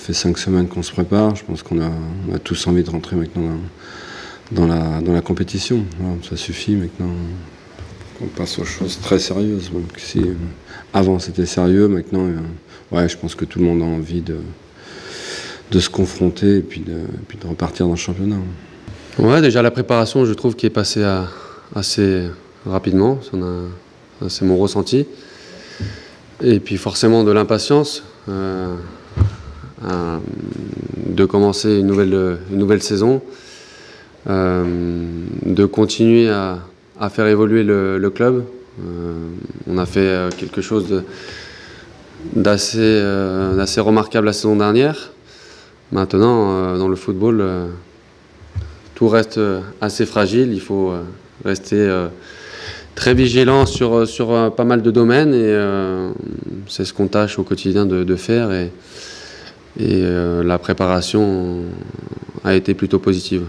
fait 5 semaines qu'on se prépare. Je pense qu'on a tous envie de rentrer maintenant dans la compétition. Voilà, ça suffit maintenant. On passe aux choses très sérieuses. Donc, si avant c'était sérieux, maintenant, ouais, je pense que tout le monde a envie de se confronter et puis de repartir dans le championnat. Ouais, déjà la préparation, je trouve qu'elle est passée assez rapidement. C'est mon ressenti. Et puis forcément de l'impatience de commencer une nouvelle saison, de continuer à faire évoluer le club. On a fait quelque chose d'assez remarquable la saison dernière. Maintenant, dans le football, tout reste assez fragile. Il faut rester très vigilant sur pas mal de domaines et c'est ce qu'on tâche au quotidien de faire. Et la préparation a été plutôt positive.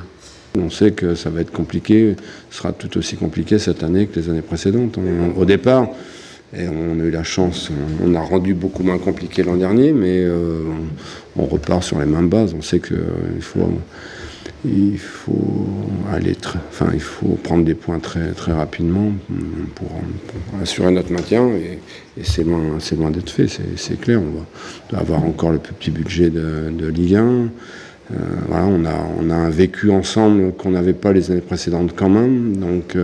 On sait que ça va être compliqué, ce sera tout aussi compliqué cette année que les années précédentes. Au départ, et on a eu la chance, on a rendu beaucoup moins compliqué l'an dernier, mais on repart sur les mêmes bases. On sait qu'il faut il faut prendre des points très, très rapidement pour assurer notre maintien et c'est loin d'être fait, c'est clair. On doit avoir encore le plus petit budget de Ligue 1. Voilà, on a un vécu ensemble qu'on n'avait pas les années précédentes quand même, donc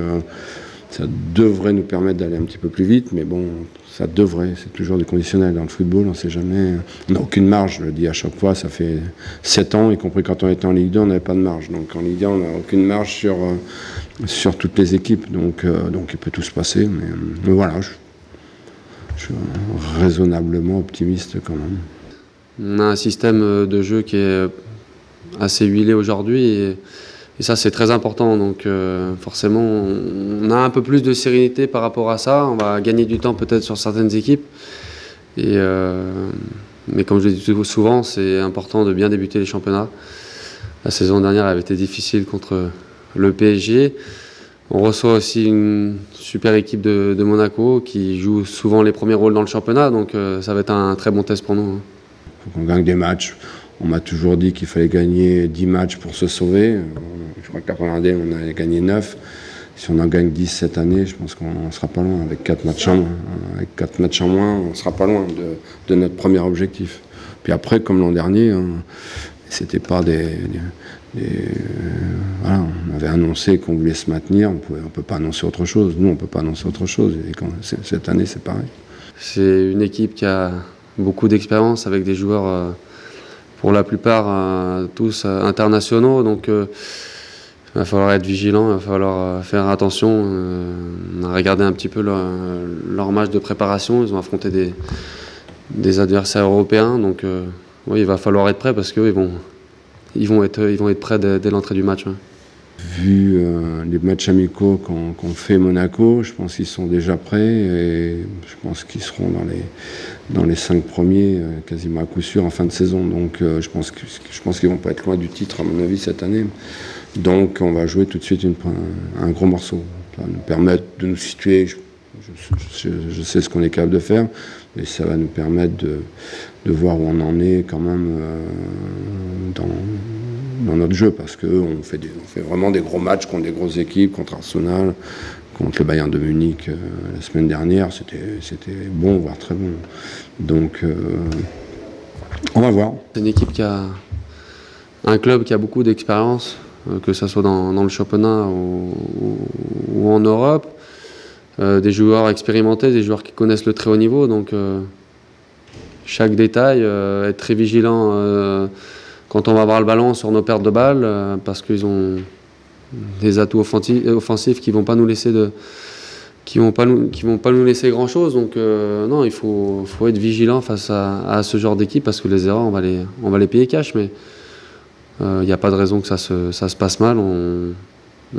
ça devrait nous permettre d'aller un petit peu plus vite, mais bon, ça devrait, c'est toujours du conditionnel dans le football, on ne sait jamais, on n'a aucune marge, je le dis à chaque fois, ça fait 7 ans, y compris quand on était en Ligue 2, on n'avait pas de marge, donc en Ligue 1, on n'a aucune marge sur toutes les équipes, donc il peut tout se passer, mais voilà, je suis raisonnablement optimiste quand même. On a un système de jeu qui est assez huilé aujourd'hui et ça c'est très important, donc forcément on a un peu plus de sérénité par rapport à ça, on va gagner du temps peut-être sur certaines équipes mais comme je le dis souvent, c'est important de bien débuter les championnats. La saison dernière avait été difficile contre le PSG. On reçoit aussi une super équipe de Monaco qui joue souvent les premiers rôles dans le championnat, donc ça va être un très bon test pour nous. Il faut qu'on gagne des matchs. On m'a toujours dit qu'il fallait gagner 10 matchs pour se sauver. Je crois que la première année, on a gagné 9. Si on en gagne 10 cette année, je pense qu'on ne sera pas loin. Avec 4 matchs en moins, on ne sera pas loin de notre premier objectif. Puis après, comme l'an dernier, c'était pas voilà, on avait annoncé qu'on voulait se maintenir. On ne peut pas annoncer autre chose. Nous, on ne peut pas annoncer autre chose. Et cette année, c'est pareil. C'est une équipe qui a beaucoup d'expérience avec des joueurs... pour la plupart tous internationaux, donc il va falloir être vigilant, il va falloir faire attention. On a regardé un petit peu leur match de préparation, ils ont affronté des adversaires européens, donc oui, il va falloir être prêt parce qu'ils ils vont être prêts dès l'entrée du match. Ouais. Vu les matchs amicaux qu'ont fait Monaco, je pense qu'ils sont déjà prêts et je pense qu'ils seront dans les 5 premiers quasiment à coup sûr en fin de saison. Donc je pense qu'ils vont pas être loin du titre à mon avis cette année. Donc on va jouer tout de suite un gros morceau. Ça va nous permettre de nous situer. Je sais ce qu'on est capable de faire, mais ça va nous permettre de voir où on en est quand même dans notre jeu, parce qu'on fait vraiment des gros matchs contre des grosses équipes, contre Arsenal, contre le Bayern de Munich la semaine dernière, c'était bon, voire très bon. Donc on va voir. C'est une équipe un club qui a beaucoup d'expérience, que ce soit dans le championnat ou en Europe. Des joueurs expérimentés, des joueurs qui connaissent le très haut niveau, donc chaque détail, être très vigilant quand on va avoir le ballon sur nos pertes de balles, parce qu'ils ont des atouts offensifs qui vont pas nous laisser laisser grand chose. Donc non, il faut être vigilant face à ce genre d'équipe, parce que les erreurs on va les payer cash, mais il n'y a pas de raison que ça se passe mal. On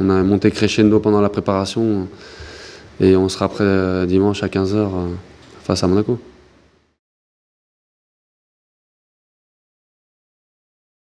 a monté crescendo pendant la préparation et on sera prêt dimanche à 15h face à Monaco.